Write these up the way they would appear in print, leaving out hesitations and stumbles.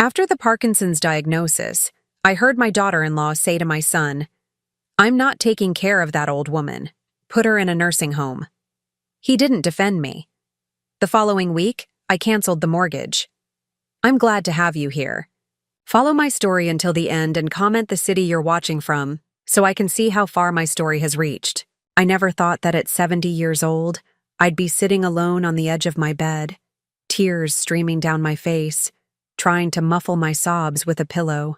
After the Parkinson's diagnosis, I heard my daughter-in-law say to my son, "I'm not taking care of that old woman. Put her in a nursing home." He didn't defend me. The following week, I canceled the mortgage. I'm glad to have you here. Follow my story until the end and comment the city you're watching from so I can see how far my story has reached. I never thought that at 70 years old, I'd be sitting alone on the edge of my bed, tears streaming down my face, trying to muffle my sobs with a pillow.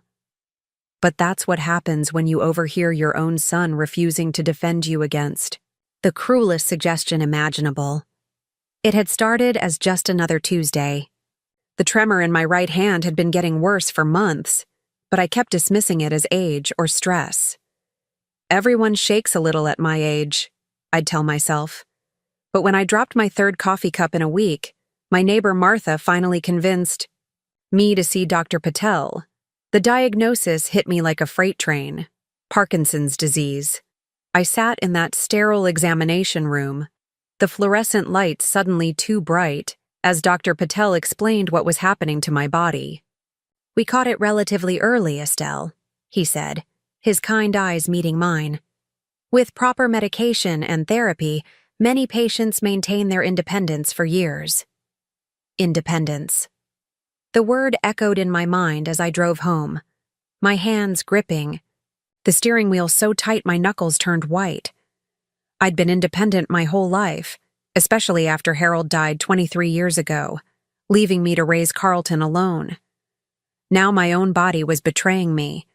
But that's what happens when you overhear your own son refusing to defend you against the cruelest suggestion imaginable. It had started as just another Tuesday. The tremor in my right hand had been getting worse for months, but I kept dismissing it as age or stress. Everyone shakes a little at my age, I'd tell myself. But when I dropped my third coffee cup in a week, my neighbor Martha finally convinced me to see Dr. Patel. The diagnosis hit me like a freight train: Parkinson's disease. I sat in that sterile examination room, the fluorescent lights suddenly too bright, as Dr. Patel explained what was happening to my body. "We caught it relatively early, Estelle," he said, his kind eyes meeting mine. "With proper medication and therapy, many patients maintain their independence for years." Independence. The word echoed in my mind as I drove home, my hands gripping, the steering wheel so tight my knuckles turned white. I'd been independent my whole life, especially after Harold died 23 years ago, leaving me to raise Carlton alone. Now my own body was betraying me.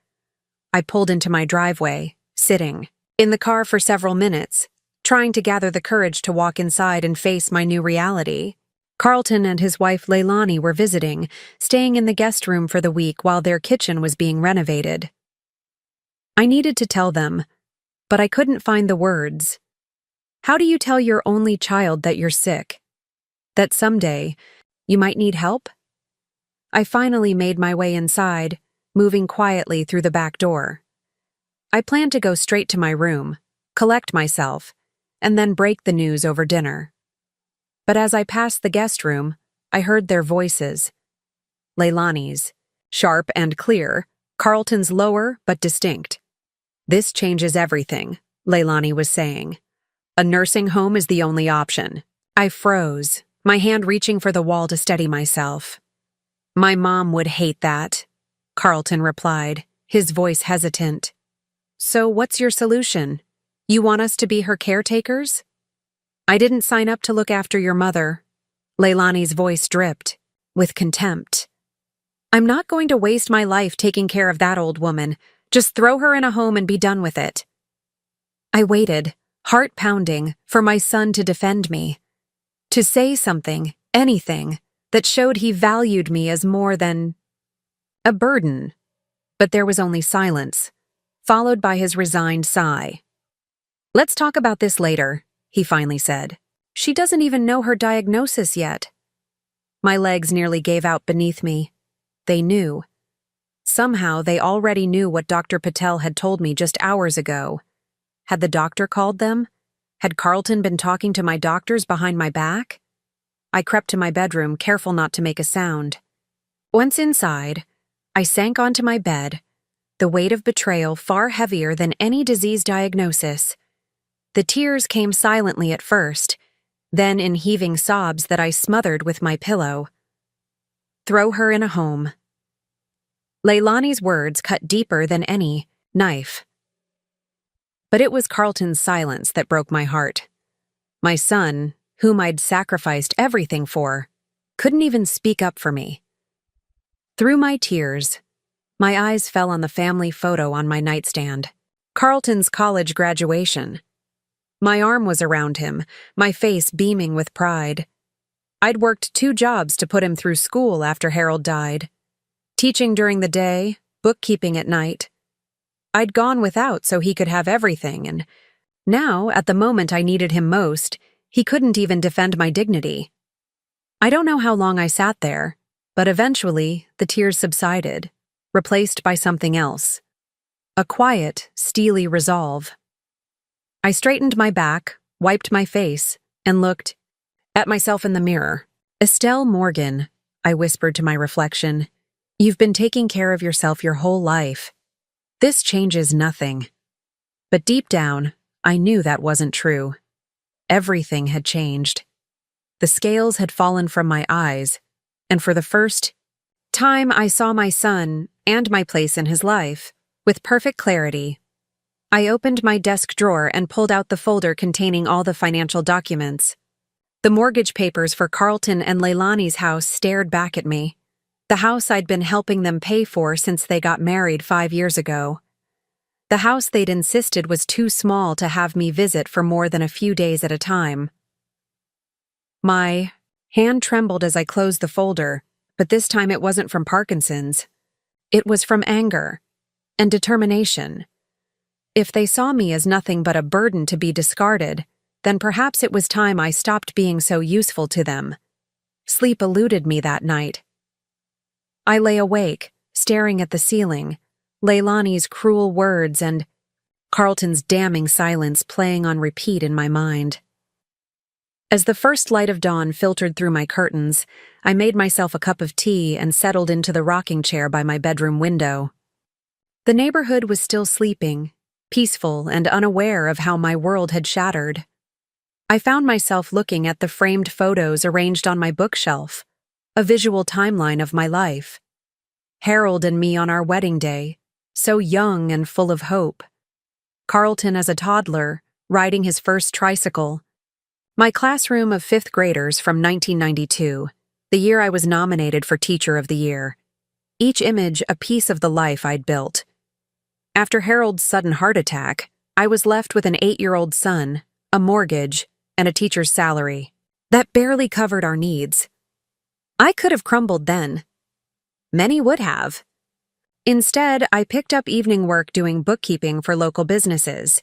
I pulled into my driveway, sitting in the car for several minutes, trying to gather the courage to walk inside and face my new reality. Carlton and his wife Leilani were visiting, staying in the guest room for the week while their kitchen was being renovated. I needed to tell them, but I couldn't find the words. How do you tell your only child that you're sick? That someday you might need help? I finally made my way inside, moving quietly through the back door. I planned to go straight to my room, collect myself, and then break the news over dinner. But as I passed the guest room, I heard their voices. Leilani's, sharp and clear, Carlton's lower but distinct. "This changes everything," Leilani was saying. "A nursing home is the only option." I froze, my hand reaching for the wall to steady myself. "My mom would hate that," Carlton replied, his voice hesitant. "So what's your solution? You want us to be her caretakers?" "I didn't sign up to look after your mother." Leilani's voice dripped, with contempt. "I'm not going to waste my life taking care of that old woman. Just throw her in a home and be done with it." I waited, heart pounding, for my son to defend me. To say something, anything, that showed he valued me as more than a burden. But there was only silence, followed by his resigned sigh. "Let's talk about this later," he finally said. "She doesn't even know her diagnosis yet." My legs nearly gave out beneath me. They knew. Somehow they already knew what Dr. Patel had told me just hours ago. Had the doctor called them? Had Carlton been talking to my doctors behind my back? I crept to my bedroom, careful not to make a sound. Once inside, I sank onto my bed, the weight of betrayal far heavier than any disease diagnosis. The tears came silently at first, then in heaving sobs that I smothered with my pillow. "Throw her in a home." Leilani's words cut deeper than any knife. But it was Carlton's silence that broke my heart. My son, whom I'd sacrificed everything for, couldn't even speak up for me. Through my tears, my eyes fell on the family photo on my nightstand. Carlton's college graduation. My arm was around him, my face beaming with pride. I'd worked 2 jobs to put him through school after Harold died. Teaching during the day, bookkeeping at night. I'd gone without so he could have everything, and now, at the moment I needed him most, he couldn't even defend my dignity. I don't know how long I sat there, but eventually the tears subsided, replaced by something else. A quiet, steely resolve. I straightened my back, wiped my face, and looked at myself in the mirror. "Estelle Morgan," I whispered to my reflection, You've been taking care of yourself your whole life. This changes nothing. But deep down, I knew that wasn't true. Everything had changed. The scales had fallen from my eyes, and for the first time I saw my son and my place in his life with perfect clarity. I opened my desk drawer and pulled out the folder containing all the financial documents. The mortgage papers for Carlton and Leilani's house stared back at me. The house I'd been helping them pay for since they got married 5 years ago. The house they'd insisted was too small to have me visit for more than a few days at a time. My hand trembled as I closed the folder, but this time it wasn't from Parkinson's. It was from anger and determination. If they saw me as nothing but a burden to be discarded, then perhaps it was time I stopped being so useful to them. Sleep eluded me that night. I lay awake, staring at the ceiling, Leilani's cruel words and Carlton's damning silence playing on repeat in my mind. As the first light of dawn filtered through my curtains, I made myself a cup of tea and settled into the rocking chair by my bedroom window. The neighborhood was still sleeping, peaceful and unaware of how my world had shattered. I found myself looking at the framed photos arranged on my bookshelf, a visual timeline of my life. Harold and me on our wedding day, so young and full of hope. Carlton as a toddler, riding his first tricycle. My classroom of 5th graders from 1992, the year I was nominated for Teacher of the Year. Each image a piece of the life I'd built. After Harold's sudden heart attack, I was left with an 8-year-old son, a mortgage, and a teacher's salary. That barely covered our needs. I could have crumbled then. Many would have. Instead, I picked up evening work doing bookkeeping for local businesses.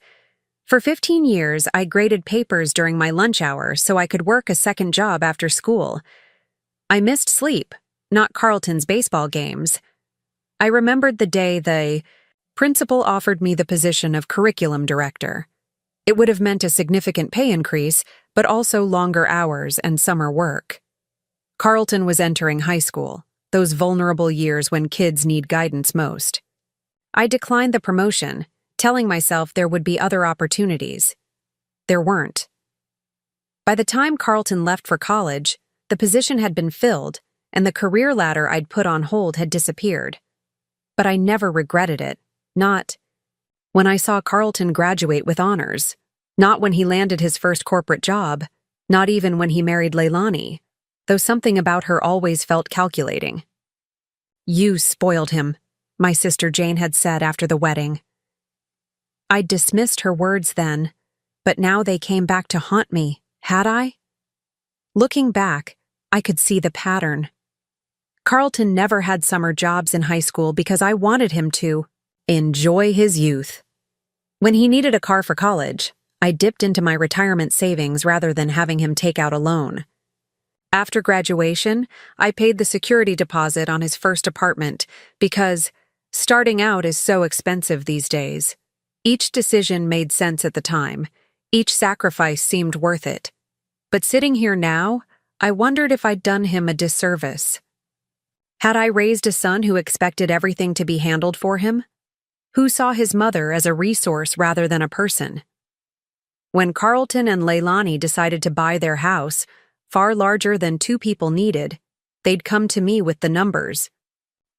For 15 years, I graded papers during my lunch hour so I could work a second job after school. I missed sleep, not Carlton's baseball games. I remembered the day the principal offered me the position of curriculum director. It would have meant a significant pay increase, but also longer hours and summer work. Carlton was entering high school, those vulnerable years when kids need guidance most. I declined the promotion, telling myself there would be other opportunities. There weren't. By the time Carlton left for college, the position had been filled, and the career ladder I'd put on hold had disappeared. But I never regretted it. Not when I saw Carlton graduate with honors, not when he landed his first corporate job, not even when he married Leilani, though something about her always felt calculating. "You spoiled him," my sister Jane had said after the wedding. I'd dismissed her words then, but now they came back to haunt me, had I? Looking back, I could see the pattern. Carlton never had summer jobs in high school because I wanted him to enjoy his youth. When he needed a car for college, I dipped into my retirement savings rather than having him take out a loan. After graduation, I paid the security deposit on his first apartment because starting out is so expensive these days. Each decision made sense at the time. Each sacrifice seemed worth it. But sitting here now, I wondered if I'd done him a disservice. Had I raised a son who expected everything to be handled for him? Who saw his mother as a resource rather than a person? When Carlton and Leilani decided to buy their house, far larger than 2 people needed, they'd come to me with the numbers.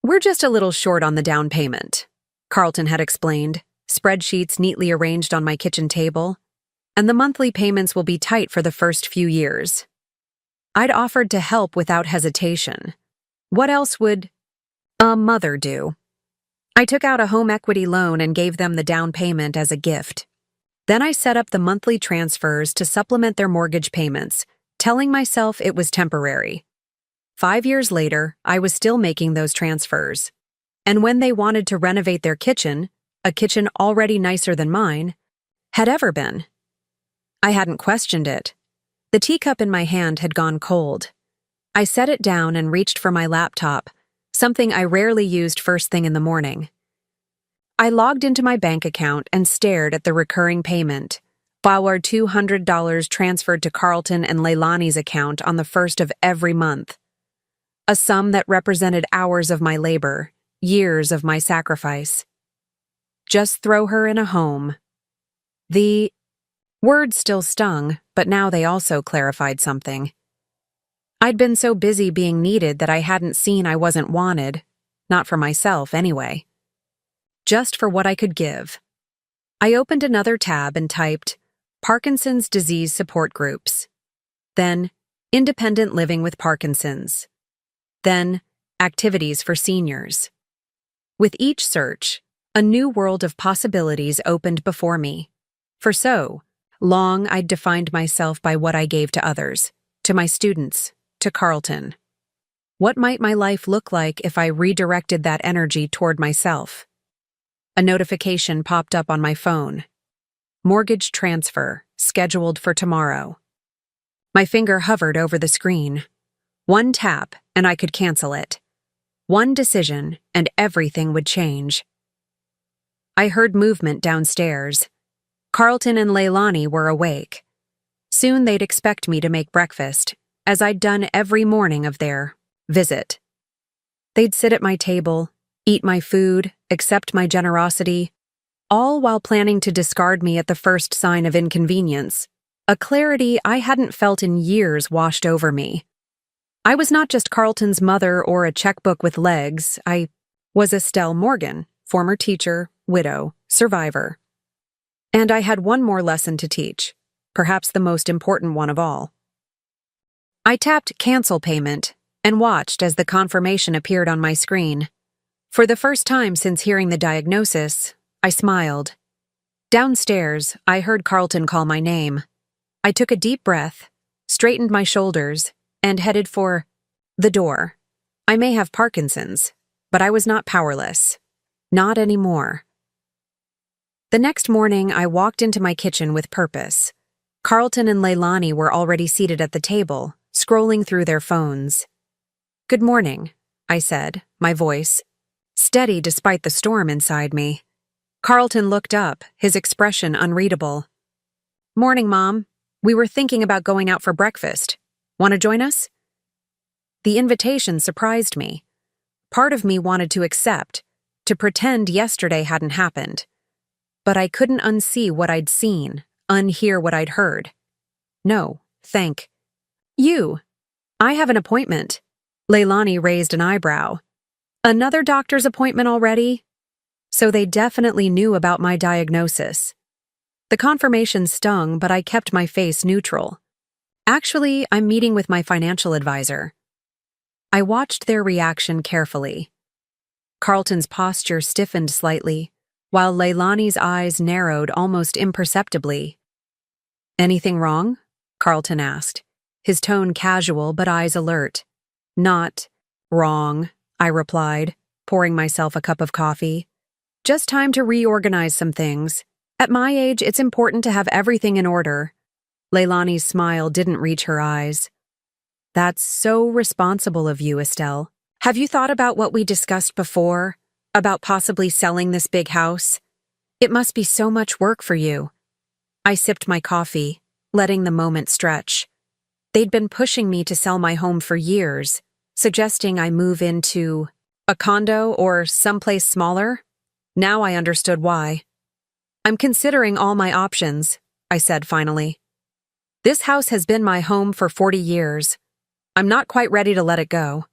"We're just a little short on the down payment," Carlton had explained, spreadsheets neatly arranged on my kitchen table, "and the monthly payments will be tight for the first few years." I'd offered to help without hesitation. What else would a mother do? I took out a home equity loan and gave them the down payment as a gift. Then I set up the monthly transfers to supplement their mortgage payments, telling myself it was temporary. 5 years later, I was still making those transfers. And when they wanted to renovate their kitchen, a kitchen already nicer than mine, had ever been. I hadn't questioned it. The teacup in my hand had gone cold. I set it down and reached for my laptop, something I rarely used first thing in the morning. I logged into my bank account and stared at the recurring payment, while our $200 transferred to Carlton and Leilani's account on the first of every month. a sum that represented hours of my labor, years of my sacrifice. Just throw her in a home. The words still stung, but now they also clarified something. I'd been so busy being needed that I hadn't seen I wasn't wanted, not for myself anyway. Just for what I could give. I opened another tab and typed, Parkinson's disease support groups. Then, independent living with Parkinson's. Then, activities for seniors. With each search, a new world of possibilities opened before me. For so long, I'd defined myself by what I gave to others, to my students, to Carlton. What might my life look like if I redirected that energy toward myself? A notification popped up on my phone. Mortgage transfer, scheduled for tomorrow. My finger hovered over the screen. One tap, and I could cancel it. One decision, and everything would change. I heard movement downstairs. Carlton and Leilani were awake. Soon they'd expect me to make breakfast, as I'd done every morning of their visit. They'd sit at my table, eat my food, accept my generosity, all while planning to discard me at the first sign of inconvenience. A clarity I hadn't felt in years washed over me. I was not just Carlton's mother or a checkbook with legs. I was Estelle Morgan, former teacher, widow, survivor. And I had one more lesson to teach, perhaps the most important one of all. I tapped cancel payment and watched as the confirmation appeared on my screen. For the first time since hearing the diagnosis, I smiled. Downstairs, I heard Carlton call my name. I took a deep breath, straightened my shoulders, and headed for the door. I may have Parkinson's, but I was not powerless. Not anymore. The next morning, I walked into my kitchen with purpose. Carlton and Leilani were already seated at the table, scrolling through their phones. "Good morning," I said, my voice steady despite the storm inside me. Carlton looked up, his expression unreadable. "Morning, Mom. We were thinking about going out for breakfast. Want to join us?" The invitation surprised me. Part of me wanted to accept, to pretend yesterday hadn't happened. But I couldn't unsee what I'd seen, unhear what I'd heard. No, thank you. I have an appointment. Leilani raised an eyebrow. Another doctor's appointment already? So they definitely knew about my diagnosis. The confirmation stung, but I kept my face neutral. Actually, I'm meeting with my financial advisor. I watched their reaction carefully. Carlton's posture stiffened slightly, while Leilani's eyes narrowed almost imperceptibly. "Anything wrong?" Carlton asked, his tone casual but eyes alert. "Not wrong," I replied, pouring myself a cup of coffee. "Just time to reorganize some things. At my age, it's important to have everything in order." Leilani's smile didn't reach her eyes. "That's so responsible of you, Estelle. Have you thought about what we discussed before? About possibly selling this big house? It must be so much work for you." I sipped my coffee, letting the moment stretch. They'd been pushing me to sell my home for years, suggesting I move into a condo or someplace smaller. Now I understood why. "I'm considering all my options," I said finally. "This house has been my home for 40 years. I'm not quite ready to let it go."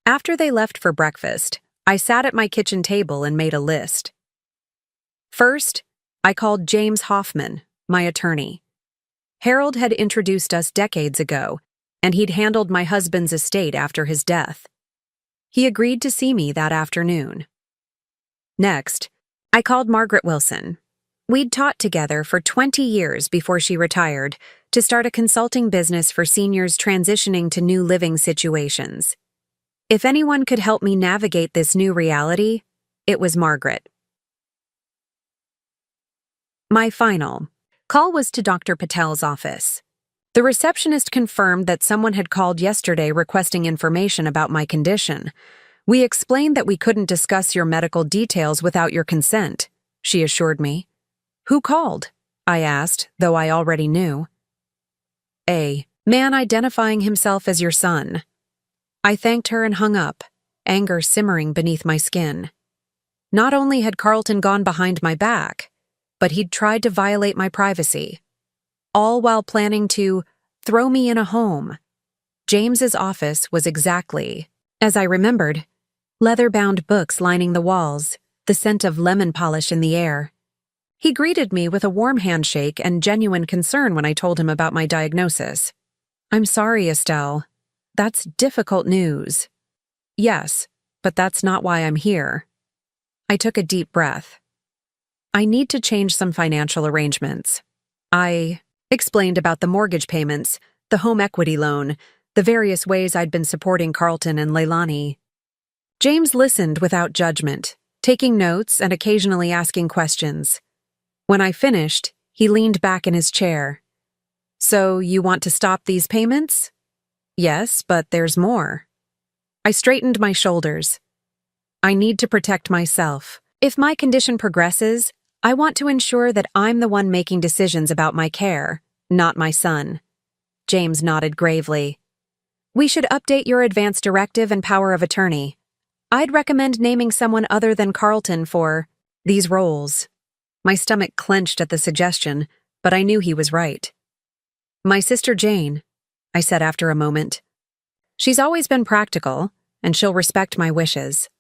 After they left for breakfast, I sat at my kitchen table and made a list. First, I called James Hoffman, my attorney. Harold had introduced us decades ago, and he'd handled my husband's estate after his death. He agreed to see me that afternoon. Next, I called Margaret Wilson. We'd taught together for 20 years before she retired to start a consulting business for seniors transitioning to new living situations. If anyone could help me navigate this new reality, it was Margaret. My final call was to Dr. Patel's office. The receptionist confirmed that someone had called yesterday requesting information about my condition. "We explained that we couldn't discuss your medical details without your consent," she assured me. "Who called?" I asked, though I already knew. "A man identifying himself as your son." I thanked her and hung up, anger simmering beneath my skin. Not only had Carlton gone behind my back, but he'd tried to violate my privacy, all while planning to throw me in a home. James's office was exactly as I remembered, leather-bound books lining the walls, the scent of lemon polish in the air. He greeted me with a warm handshake and genuine concern when I told him about my diagnosis. "I'm sorry, Estelle. That's difficult news." "Yes, but that's not why I'm here." I took a deep breath. "I need to change some financial arrangements." I explained about the mortgage payments, the home equity loan, the various ways I'd been supporting Carlton and Leilani. James listened without judgment, taking notes and occasionally asking questions. When I finished, he leaned back in his chair. "So you want to stop these payments?" "Yes, but there's more." I straightened my shoulders. "I need to protect myself. If my condition progresses, I want to ensure that I'm the one making decisions about my care, not my son." James nodded gravely. "We should update your advance directive and power of attorney. I'd recommend naming someone other than Carlton for these roles." My stomach clenched at the suggestion, but I knew he was right. "My sister Jane," I said after a moment. "She's always been practical, and she'll respect my wishes."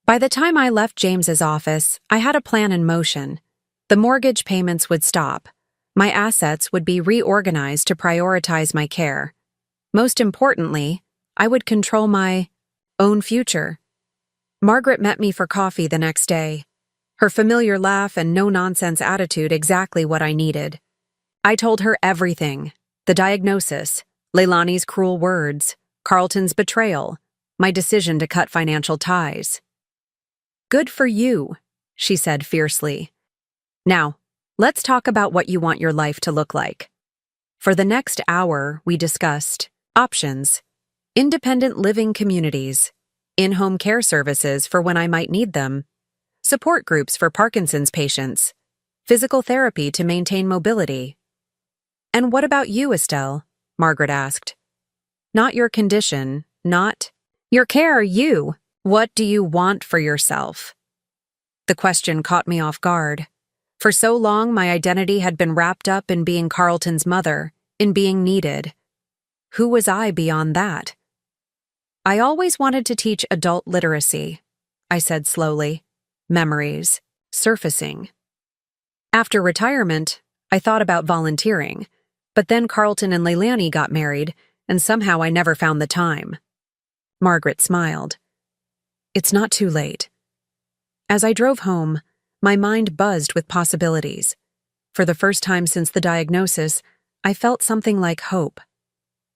By the time I left James's office, I had a plan in motion. The mortgage payments would stop. My assets would be reorganized to prioritize my care. Most importantly, I would control my own future. Margaret met me for coffee the next day. Her familiar laugh and no-nonsense attitude exactly what I needed. I told her everything: the diagnosis, Leilani's cruel words, Carlton's betrayal, my decision to cut financial ties. "Good for you," she said fiercely. "Now, let's talk about what you want your life to look like." For the next hour, we discussed options, independent living communities, in-home care services for when I might need them, support groups for Parkinson's patients, physical therapy to maintain mobility. "And what about you, Estelle?" Margaret asked. "Not your condition, not your care, you. What do you want for yourself?" The question caught me off guard. For so long, my identity had been wrapped up in being Carlton's mother, in being needed. Who was I beyond that? "I always wanted to teach adult literacy," I said slowly. "Memories, surfacing." After retirement, I thought about volunteering, but then Carlton and Leilani got married, and somehow I never found the time. Margaret smiled. "It's not too late." As I drove home, my mind buzzed with possibilities. For the first time since the diagnosis, I felt something like hope.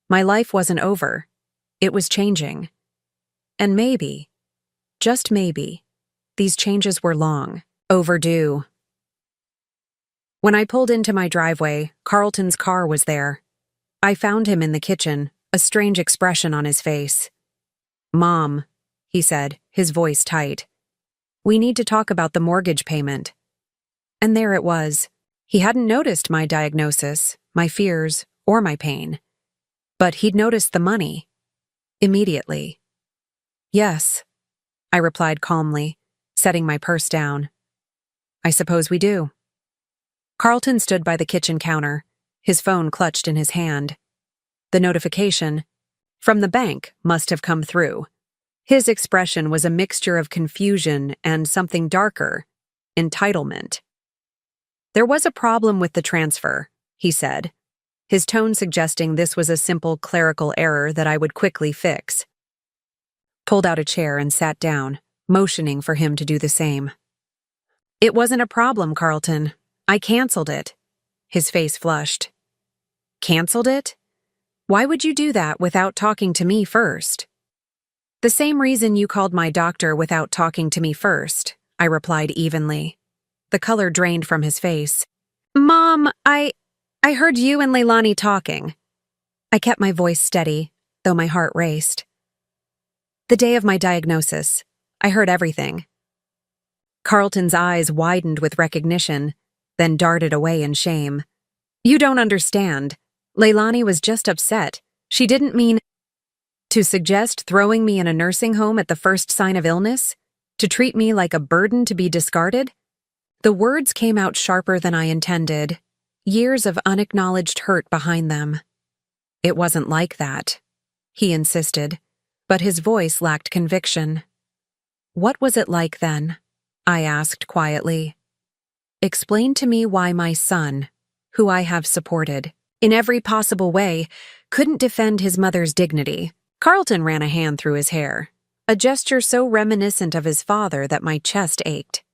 My life wasn't over. It was changing. And maybe, just maybe, these changes were long overdue. When I pulled into my driveway, Carlton's car was there. I found him in the kitchen, a strange expression on his face. "Mom," he said, his voice tight. "We need to talk about the mortgage payment." And there it was. He hadn't noticed my diagnosis, my fears, or my pain. But he'd noticed the money. Immediately. "Yes," I replied calmly, setting my purse down. "I suppose we do." Carlton stood by the kitchen counter, his phone clutched in his hand. The notification from the bank must have come through. His expression was a mixture of confusion and something darker, entitlement. "There was a problem with the transfer," he said, his tone suggesting this was a simple clerical error that I would quickly fix. Pulled out a chair and sat down, motioning for him to do the same. "It wasn't a problem, Carlton. I canceled it." His face flushed. "Canceled it? Why would you do that without talking to me first?" "The same reason you called my doctor without talking to me first," I replied evenly. The color drained from his face. "Mom, I heard you and Leilani talking." I kept my voice steady, though my heart raced. "The day of my diagnosis, I heard everything." Carlton's eyes widened with recognition, then darted away in shame. "You don't understand. Leilani was just upset. She didn't mean—" To suggest throwing me in a nursing home at the first sign of illness? To treat me like a burden to be discarded? The words came out sharper than I intended, years of unacknowledged hurt behind them. It wasn't like that, he insisted, but his voice lacked conviction. What was it like then? I asked quietly. Explain to me why my son, who I have supported, in every possible way, couldn't defend his mother's dignity. Carlton ran a hand through his hair, a gesture so reminiscent of his father that my chest ached.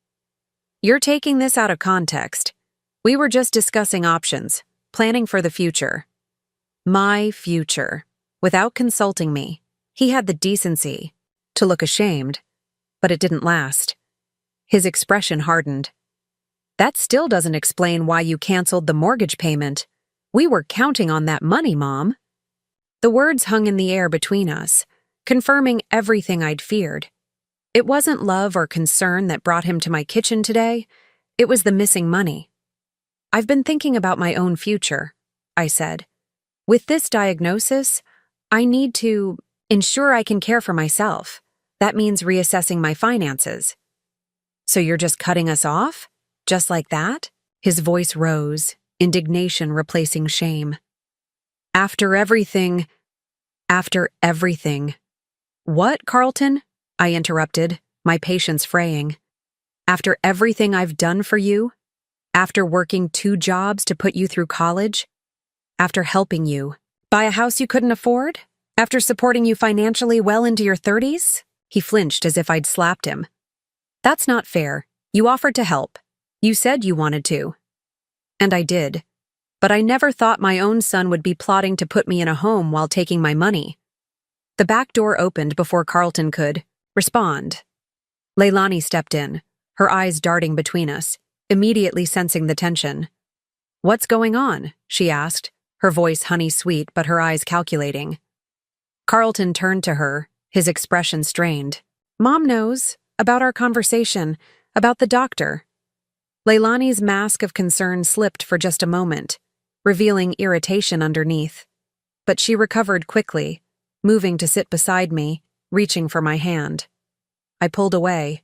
You're taking this out of context. We were just discussing options, planning for the future. My future. Without consulting me, he had the decency to look ashamed, but it didn't last. His expression hardened. That still doesn't explain why you canceled the mortgage payment. We were counting on that money, Mom. The words hung in the air between us, confirming everything I'd feared. It wasn't love or concern that brought him to my kitchen today. It was the missing money. I've been thinking about my own future, I said. With this diagnosis, I need to ensure I can care for myself. That means reassessing my finances. So you're just cutting us off? Just like that? His voice rose, indignation replacing shame. After everything. What, Carlton? I interrupted, my patience fraying. After everything I've done for you? After working 2 jobs to put you through college? After helping you buy a house you couldn't afford? After supporting you financially well into your 30s? He flinched as if I'd slapped him. That's not fair. You offered to help. You said you wanted to. And I did. But I never thought my own son would be plotting to put me in a home while taking my money. The back door opened before Carlton could respond. Leilani stepped in, her eyes darting between us, immediately sensing the tension. What's going on? She asked, her voice honey-sweet but her eyes calculating. Carlton turned to her, his expression strained. Mom knows about our conversation, about the doctor. Leilani's mask of concern slipped for just a moment, revealing irritation underneath. But she recovered quickly, moving to sit beside me, reaching for my hand. I pulled away.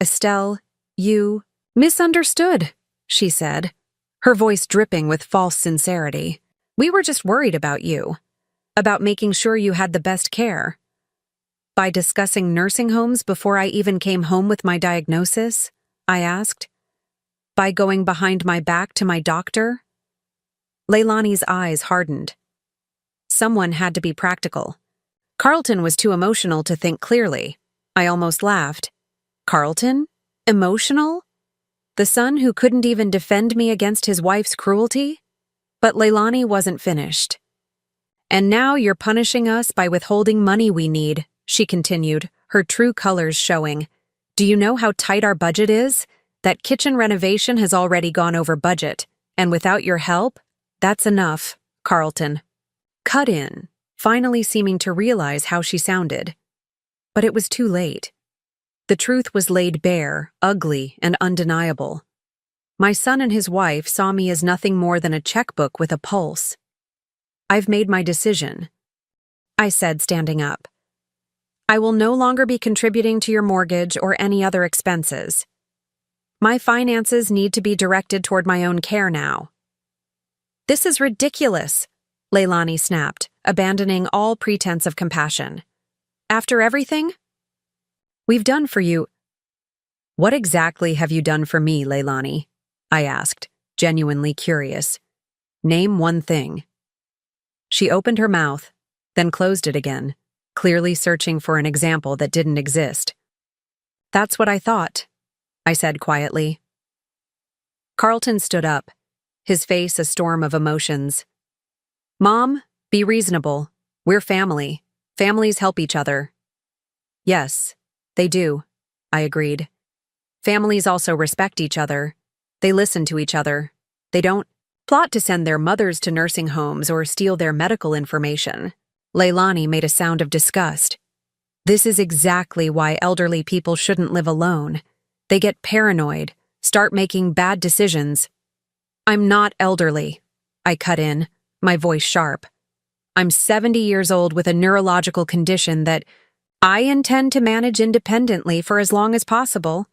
Estelle, you misunderstood, she said, her voice dripping with false sincerity. We were just worried about you, about making sure you had the best care. By discussing nursing homes before I even came home with my diagnosis? I asked. By going behind my back to my doctor? Leilani's eyes hardened. Someone had to be practical. Carlton was too emotional to think clearly. I almost laughed. Carlton? Emotional? The son who couldn't even defend me against his wife's cruelty? But Leilani wasn't finished. And now you're punishing us by withholding money we need, she continued, her true colors showing. Do you know how tight our budget is? That kitchen renovation has already gone over budget, and without your help, that's enough, Carlton. Cut in, finally seeming to realize how she sounded. But it was too late. The truth was laid bare, ugly, and undeniable. My son and his wife saw me as nothing more than a checkbook with a pulse. I've made my decision, I said, standing up. I will no longer be contributing to your mortgage or any other expenses. My finances need to be directed toward my own care now. This is ridiculous, Leilani snapped, abandoning all pretense of compassion. After everything we've done for you. What exactly have you done for me, Leilani? I asked, genuinely curious. Name one thing. She opened her mouth, then closed it again, clearly searching for an example that didn't exist. That's what I thought, I said quietly. Carlton stood up, his face a storm of emotions. Mom, be reasonable. We're family. Families help each other. Yes, they do, I agreed. Families also respect each other. They listen to each other. They don't plot to send their mothers to nursing homes or steal their medical information. Leilani made a sound of disgust. This is exactly why elderly people shouldn't live alone. They get paranoid, start making bad decisions. I'm not elderly, I cut in, my voice sharp. I'm 70 years old with a neurological condition that I intend to manage independently for as long as possible.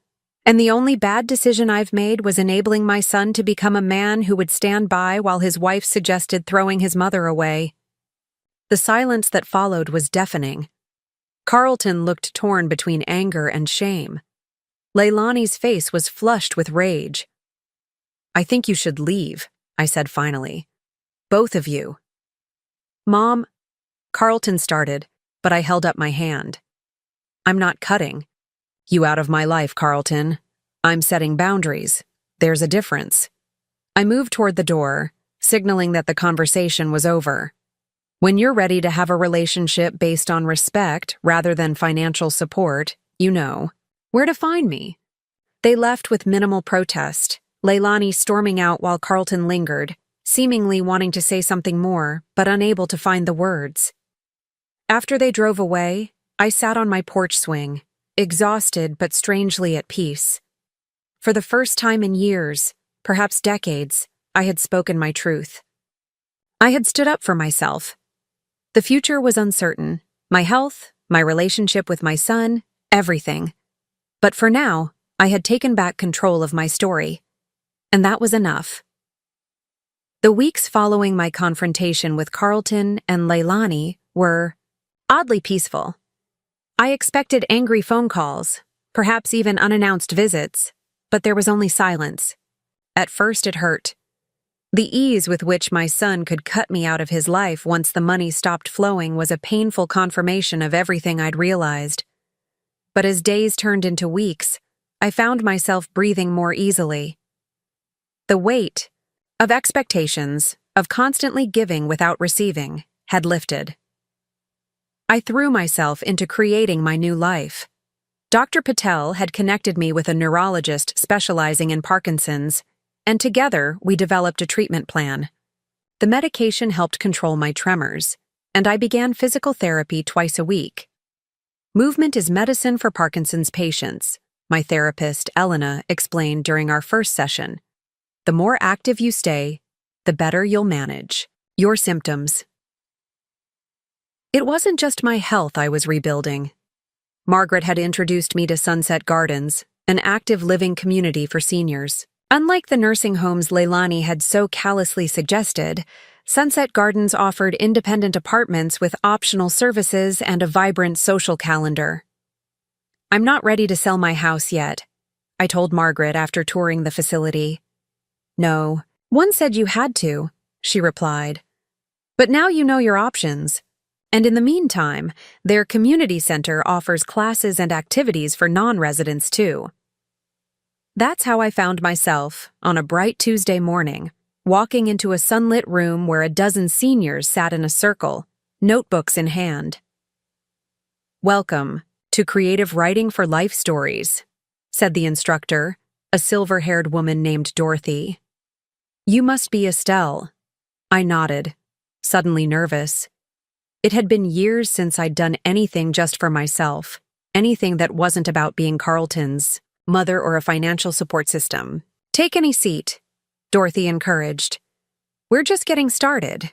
And the only bad decision I've made was enabling my son to become a man who would stand by while his wife suggested throwing his mother away. The silence that followed was deafening. Carlton looked torn between anger and shame. Leilani's face was flushed with rage. "I think you should leave," I said finally. "Both of you." "Mom," Carlton started, but I held up my hand. "I'm not cutting you out of my life, Carlton. I'm setting boundaries. There's a difference." I moved toward the door, signaling that the conversation was over. "When you're ready to have a relationship based on respect rather than financial support, you know where to find me." They left with minimal protest, Leilani storming out while Carlton lingered, seemingly wanting to say something more, but unable to find the words. After they drove away, I sat on my porch swing, exhausted but strangely at peace. For the first time in years, perhaps decades, I had spoken my truth. I had stood up for myself. The future was uncertain, my health, my relationship with my son, everything. But for now, I had taken back control of my story. And that was enough. The weeks following my confrontation with Carlton and Leilani were oddly peaceful. I expected angry phone calls, perhaps even unannounced visits, but there was only silence. At first it hurt. The ease with which my son could cut me out of his life once the money stopped flowing was a painful confirmation of everything I'd realized. But as days turned into weeks, I found myself breathing more easily. The weight of expectations, of constantly giving without receiving, had lifted. I threw myself into creating my new life. Dr. Patel had connected me with a neurologist specializing in Parkinson's, and together we developed a treatment plan. The medication helped control my tremors, and I began physical therapy twice a week. "Movement is medicine for Parkinson's patients," my therapist, Elena, explained during our first session. "The more active you stay, the better you'll manage your symptoms." It wasn't just my health I was rebuilding. Margaret had introduced me to Sunset Gardens, an active living community for seniors. Unlike the nursing homes Leilani had so callously suggested, Sunset Gardens offered independent apartments with optional services and a vibrant social calendar. "I'm not ready to sell my house yet," I told Margaret after touring the facility. "No, one said you had to," she replied. "But now you know your options. And in the meantime, their community center offers classes and activities for non-residents too." That's how I found myself, on a bright Tuesday morning, walking into a sunlit room where a dozen seniors sat in a circle, notebooks in hand. "Welcome to Creative Writing for Life Stories," said the instructor, a silver-haired woman named Dorothy. "You must be Estelle." I nodded, suddenly nervous. It had been years since I'd done anything just for myself, anything that wasn't about being Carlton's mother or a financial support system. "Take any seat," Dorothy encouraged. "We're just getting started."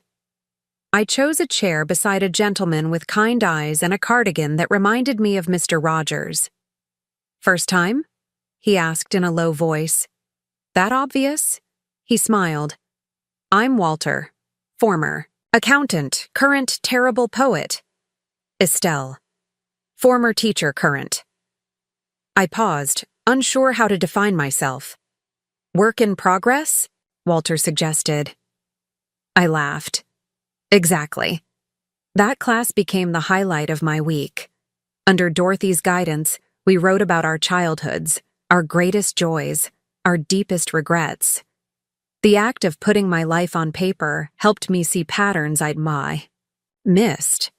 I chose a chair beside a gentleman with kind eyes and a cardigan that reminded me of Mr. Rogers. "First time?" he asked in a low voice. "That obvious?" He smiled. "I'm Walter, former accountant, current terrible poet. Estelle, former teacher, current." I paused, unsure how to define myself. "Work in progress?" Walter suggested. I laughed. Exactly. That class became the highlight of my week. Under Dorothy's guidance, we wrote about our childhoods, our greatest joys, our deepest regrets. The act of putting my life on paper helped me see patterns I'd missed.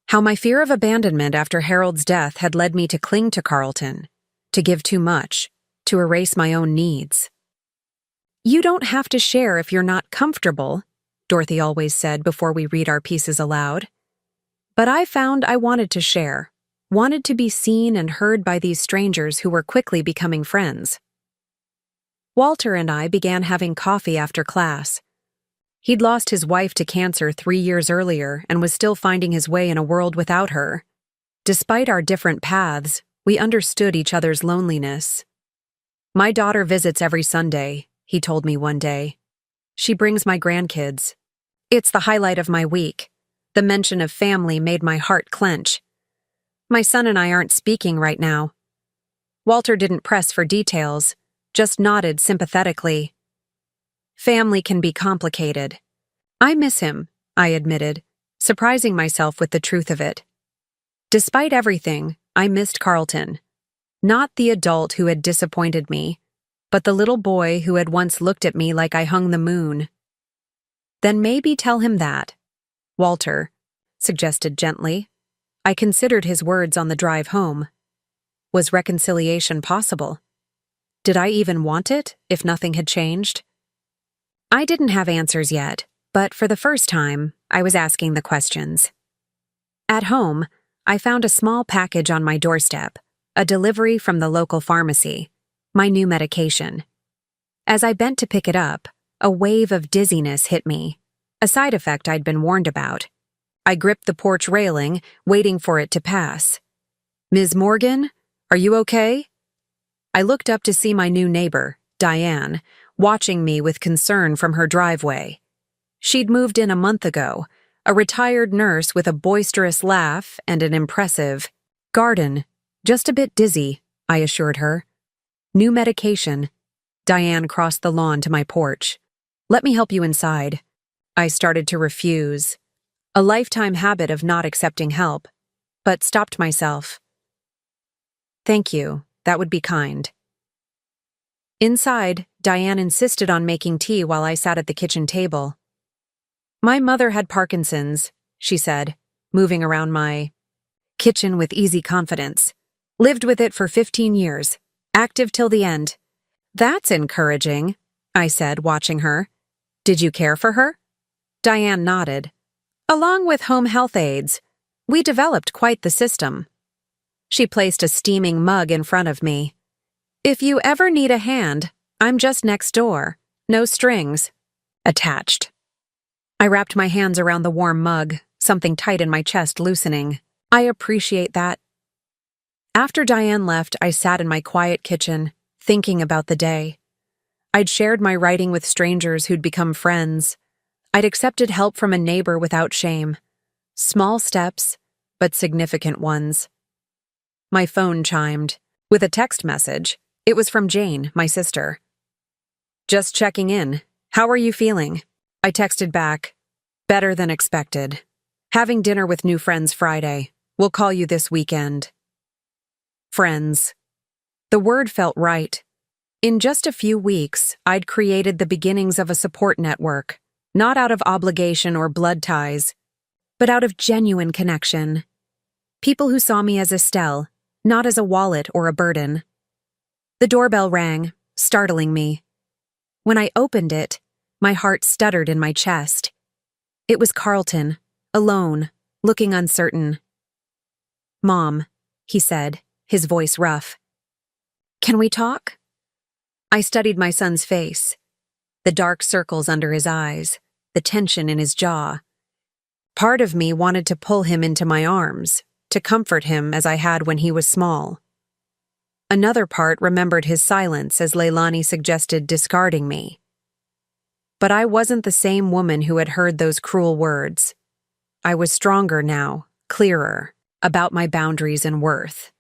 How my fear of abandonment after Harold's death had led me to cling to Carlton, to give too much, to erase my own needs. "You don't have to share if you're not comfortable," Dorothy always said before we read our pieces aloud. But I found I wanted to share, wanted to be seen and heard by these strangers who were quickly becoming friends. Walter and I began having coffee after class. He'd lost his wife to cancer 3 years earlier and was still finding his way in a world without her. Despite our different paths, we understood each other's loneliness. "My daughter visits every Sunday," he told me one day. "She brings my grandkids. It's the highlight of my week." The mention of family made my heart clench. "My son and I aren't speaking right now." Walter didn't press for details, just nodded sympathetically. "Family can be complicated." "I miss him," I admitted, surprising myself with the truth of it. Despite everything, I missed Carlton. Not the adult who had disappointed me, but the little boy who had once looked at me like I hung the moon. "Then maybe tell him that," Walter suggested gently. I considered his words on the drive home. Was reconciliation possible? Did I even want it, if nothing had changed? I didn't have answers yet, but for the first time, I was asking the questions. At home, I found a small package on my doorstep, a delivery from the local pharmacy, my new medication. As I bent to pick it up, a wave of dizziness hit me, a side effect I'd been warned about. I gripped the porch railing, waiting for it to pass. "Ms. Morgan, are you okay?" I looked up to see my new neighbor, Diane, watching me with concern from her driveway. She'd moved in a month ago, a retired nurse with a boisterous laugh and an impressive garden. "Just a bit dizzy," I assured her. "New medication." Diane crossed the lawn to my porch. "Let me help you inside." I started to refuse, a lifetime habit of not accepting help, but stopped myself. "Thank you, that would be kind." Inside, Diane insisted on making tea while I sat at the kitchen table. "My mother had Parkinson's," she said, moving around my kitchen with easy confidence. "Lived with it for 15 years, active till the end." "That's encouraging," I said, watching her. "Did you care for her?" Diane nodded. "Along with home health aides, we developed quite the system." She placed a steaming mug in front of me. "If you ever need a hand, I'm just next door. No strings attached." I wrapped my hands around the warm mug, something tight in my chest loosening. "I appreciate that." After Diane left, I sat in my quiet kitchen, thinking about the day. I'd shared my writing with strangers who'd become friends. I'd accepted help from a neighbor without shame. Small steps, but significant ones. My phone chimed, with a text message. It was from Jane, my sister. "Just checking in. How are you feeling?" I texted back. "Better than expected. Having dinner with new friends Friday. We'll call you this weekend." Friends. The word felt right. In just a few weeks, I'd created the beginnings of a support network, not out of obligation or blood ties, but out of genuine connection. People who saw me as Estelle, not as a wallet or a burden. The doorbell rang, startling me. When I opened it, my heart stuttered in my chest. It was Carlton, alone, looking uncertain. "Mom," he said, his voice rough. "Can we talk?" I studied my son's face, the dark circles under his eyes, the tension in his jaw. Part of me wanted to pull him into my arms, to comfort him as I had when he was small. Another part remembered his silence as Leilani suggested discarding me. But I wasn't the same woman who had heard those cruel words. I was stronger now, clearer, about my boundaries and worth.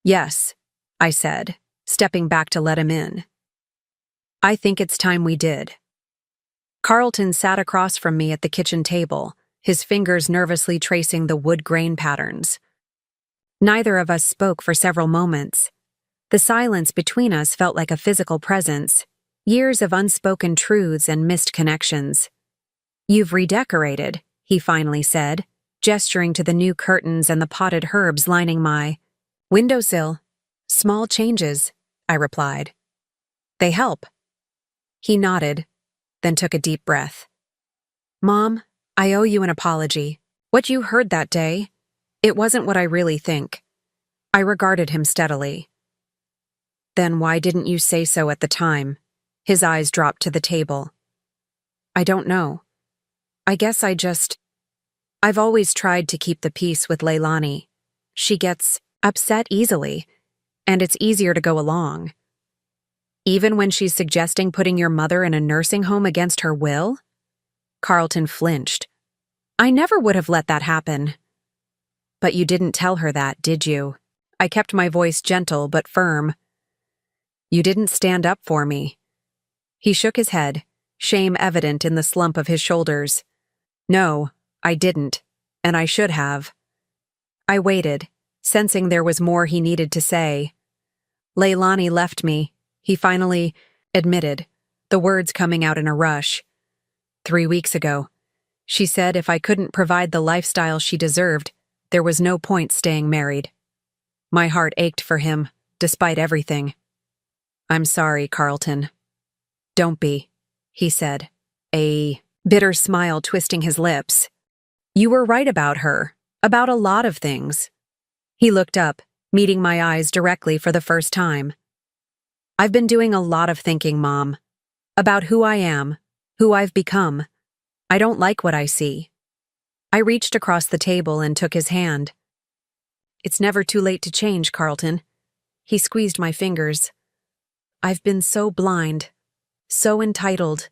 "Yes," I said, stepping back to let him in. "I think it's time we did." Carlton sat across from me at the kitchen table, his fingers nervously tracing the wood grain patterns. Neither of us spoke for several moments. The silence between us felt like a physical presence, years of unspoken truths and missed connections. "You've redecorated," he finally said, gesturing to the new curtains and the potted herbs lining my windowsill. "Small changes," I replied. "They help." He nodded, then took a deep breath. "Mom, I owe you an apology. What you heard that day, it wasn't what I really think." I regarded him steadily. "Then why didn't you say so at the time?" His eyes dropped to the table. "I don't know. I guess I've always tried to keep the peace with Leilani. She gets upset easily, and it's easier to go along. Even when she's suggesting putting your mother in a nursing home against her will? Carlton flinched. I never would have let that happen. But you didn't tell her that, did you? I kept my voice gentle but firm. You didn't stand up for me. He shook his head, shame evident in the slump of his shoulders. No, I didn't, and I should have. I waited, sensing there was more he needed to say. Leilani left me, he finally admitted, the words coming out in a rush. 3 weeks ago. She said if I couldn't provide the lifestyle she deserved, there was no point staying married. My heart ached for him, despite everything. I'm sorry, Carlton. Don't be, he said, a bitter smile twisting his lips. You were right about her, about a lot of things. He looked up, meeting my eyes directly for the first time. I've been doing a lot of thinking, Mom, about who I am, who I've become. I don't like what I see. I reached across the table and took his hand. It's never too late to change, Carlton. He squeezed my fingers. I've been so blind, so entitled.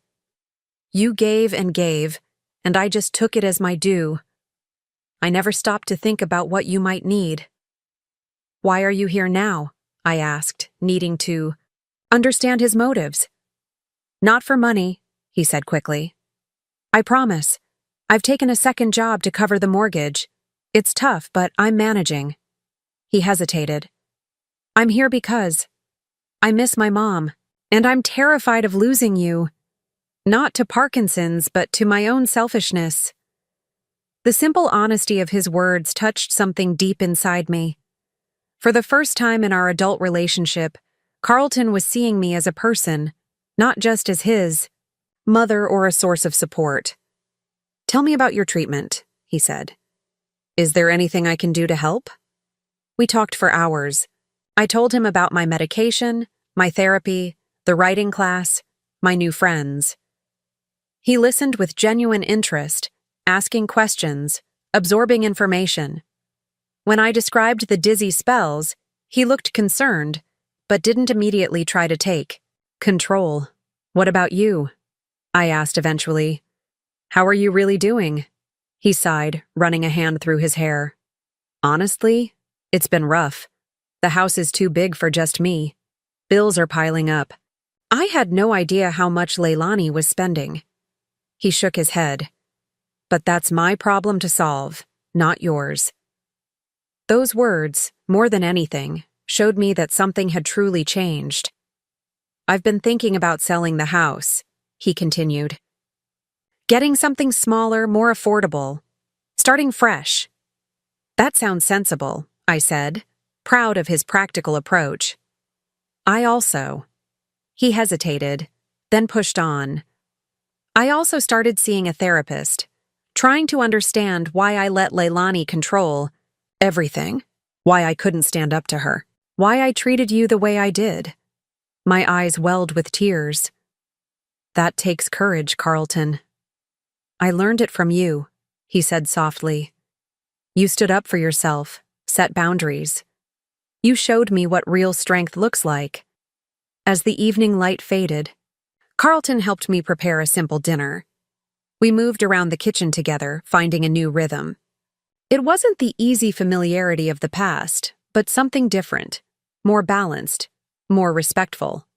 You gave, and I just took it as my due. I never stopped to think about what you might need. Why are you here now? I asked, needing to understand his motives. Not for money, he said quickly. I promise. I've taken a second job to cover the mortgage. It's tough, but I'm managing. He hesitated. I'm here because I miss my mom, and I'm terrified of losing you. Not to Parkinson's, but to my own selfishness. The simple honesty of his words touched something deep inside me. For the first time in our adult relationship, Carlton was seeing me as a person, not just as his mother or a source of support. Tell me about your treatment, he said. Is there anything I can do to help? We talked for hours. I told him about my medication, my therapy, the writing class, my new friends. He listened with genuine interest, asking questions, absorbing information. When I described the dizzy spells, he looked concerned, but didn't immediately try to take control. What about you? I asked eventually. How are you really doing? He sighed, running a hand through his hair. Honestly, it's been rough. The house is too big for just me. Bills are piling up. I had no idea how much Leilani was spending. He shook his head. But that's my problem to solve, not yours. Those words, more than anything, showed me that something had truly changed. I've been thinking about selling the house, he continued. Getting something smaller, more affordable. Starting fresh. That sounds sensible, I said, proud of his practical approach. I also. He hesitated, then pushed on. I also started seeing a therapist, trying to understand why I let Leilani control everything, why I couldn't stand up to her, why I treated you the way I did. My eyes welled with tears. That takes courage, Carlton. I learned it from you, he said softly. You stood up for yourself, set boundaries. You showed me what real strength looks like. As the evening light faded, Carlton helped me prepare a simple dinner. We moved around the kitchen together, finding a new rhythm. It wasn't the easy familiarity of the past, but something different, more balanced, more respectful.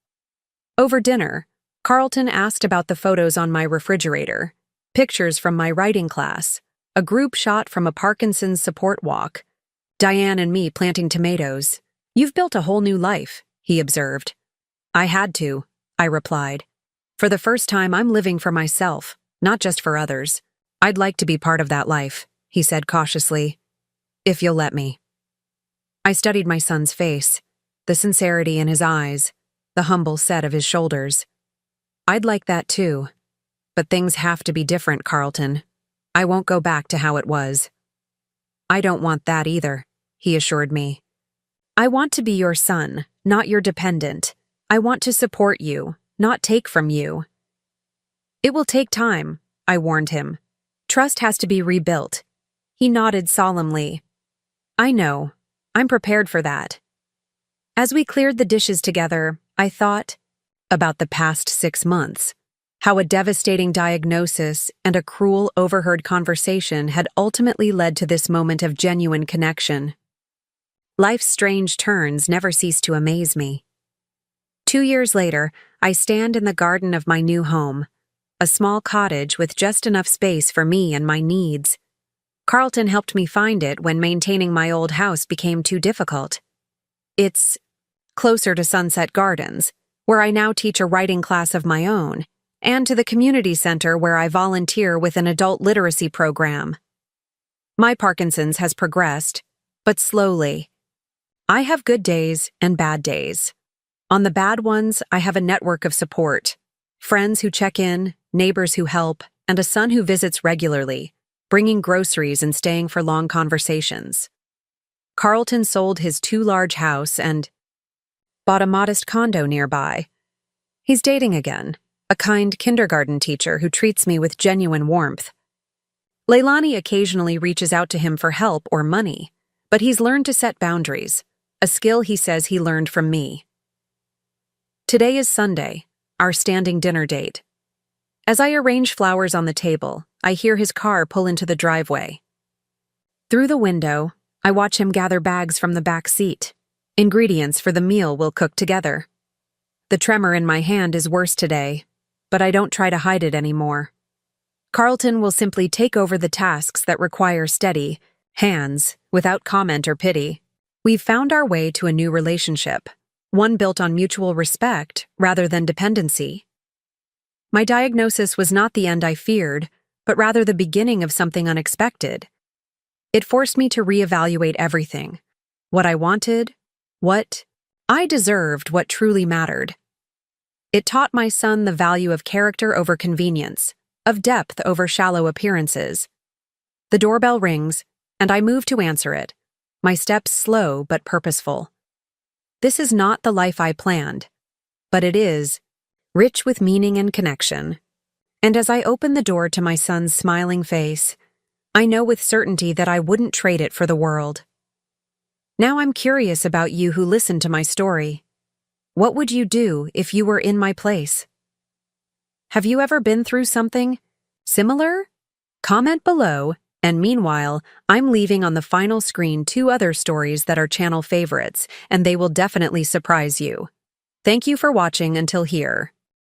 Over dinner, Carlton asked about the photos on my refrigerator, pictures from my writing class, a group shot from a Parkinson's support walk, Diane and me planting tomatoes. You've built a whole new life, he observed. I had to, I replied. For the first time, I'm living for myself, not just for others. I'd like to be part of that life, he said cautiously. If you'll let me. I studied my son's face, the sincerity in his eyes, the humble set of his shoulders. I'd like that too. But things have to be different, Carlton. I won't go back to how it was. I don't want that either, he assured me. I want to be your son, not your dependent. I want to support you, not take from you. It will take time, I warned him. Trust has to be rebuilt. He nodded solemnly. I know. I'm prepared for that. As we cleared the dishes together, I thought about the past 6 months, how a devastating diagnosis and a cruel overheard conversation had ultimately led to this moment of genuine connection. Life's strange turns never cease to amaze me. 2 years later, I stand in the garden of my new home, a small cottage with just enough space for me and my needs. Carlton helped me find it when maintaining my old house became too difficult. It's closer to Sunset Gardens, where I now teach a writing class of my own, and to the community center where I volunteer with an adult literacy program. My Parkinson's has progressed, but slowly. I have good days and bad days. On the bad ones, I have a network of support, friends who check in, neighbors who help, and a son who visits regularly, bringing groceries and staying for long conversations. Carlton sold his too-large house and bought a modest condo nearby. He's dating again, a kind kindergarten teacher who treats me with genuine warmth. Leilani occasionally reaches out to him for help or money, but he's learned to set boundaries, a skill he says he learned from me. Today is Sunday, our standing dinner date. As I arrange flowers on the table, I hear his car pull into the driveway. Through the window, I watch him gather bags from the back seat, ingredients for the meal we'll cook together. The tremor in my hand is worse today, but I don't try to hide it anymore. Carlton will simply take over the tasks that require steady hands, without comment or pity. We've found our way to a new relationship, one built on mutual respect rather than dependency. My diagnosis was not the end I feared, but rather the beginning of something unexpected. It forced me to reevaluate everything. What I wanted, what I deserved, what truly mattered. It taught my son the value of character over convenience, of depth over shallow appearances. The doorbell rings, and I move to answer it, my steps slow but purposeful. This is not the life I planned, but it is, rich with meaning and connection. And as I open the door to my son's smiling face, I know with certainty that I wouldn't trade it for the world. Now I'm curious about you who listened to my story. What would you do if you were in my place? Have you ever been through something similar? Comment below, and meanwhile, I'm leaving on the final screen 2 other stories that are channel favorites, and they will definitely surprise you. Thank you for watching until here.